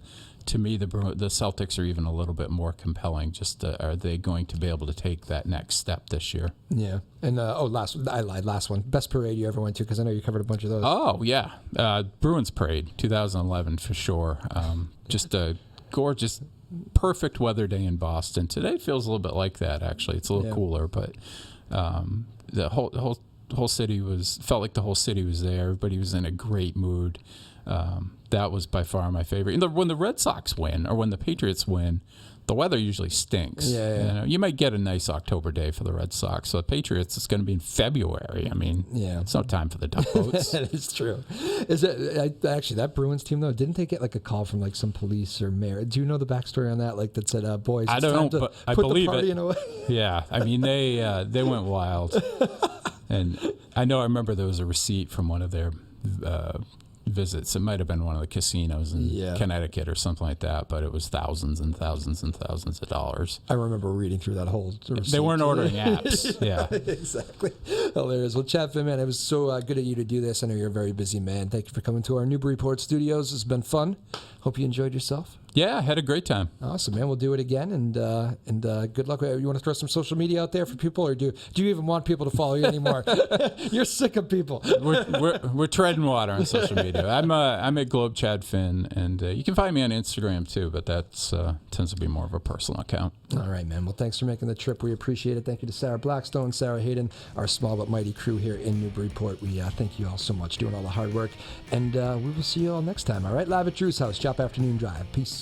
to me, the Celtics are even a little bit more compelling. Just are they going to be able to take that next step this year? Yeah. And I lied. Last one. Best parade you ever went to? Because I know you covered a bunch of those. Oh yeah, Bruins parade, 2011 for sure. Just a gorgeous, perfect weather day in Boston. Today feels a little bit like that. Actually, it's a little cooler, but the whole city felt like the whole city was there. Everybody was in a great mood. That was by far my favorite. And when the Red Sox win or when the Patriots win, the weather usually stinks. Yeah. You might get a nice October day for the Red Sox. So the Patriots, it's going to be in February. I mean, it's no time for the duck boats. That is true. Is it actually that Bruins team though? Didn't they get like a call from like some police or mayor? Do you know the backstory on that? Like that said, boys, I don't know, but I believe the party it. In a way. Yeah, I mean they went wild, and I remember there was a receipt from one of their visits. It might have been one of the casinos in Connecticut or something like that, but it was thousands and thousands and thousands of dollars. I remember reading through that whole receipt. They weren't ordering apps. Yeah. Exactly. Hilarious. Well, Chad Finn, man, it was so good of you to do this. I know you're a very busy man. Thank you for coming to our Newburyport studios. It's been fun. Hope you enjoyed yourself. Yeah, I had a great time. Awesome, man. We'll do it again, and good luck. You want to throw some social media out there for people, or do you even want people to follow you anymore? You're sick of people. We're treading water on social media. I'm at Globe Chad Finn, and you can find me on Instagram too, but that's tends to be more of a personal account. All right, man. Well, thanks for making the trip. We appreciate it. Thank you to Sarah Blackstone, Sarah Hayden, our small but mighty crew here in Newburyport. We thank you all so much doing all the hard work, and we will see you all next time. All right, live at Drew's house, Joppa Afternoon Drive. Peace.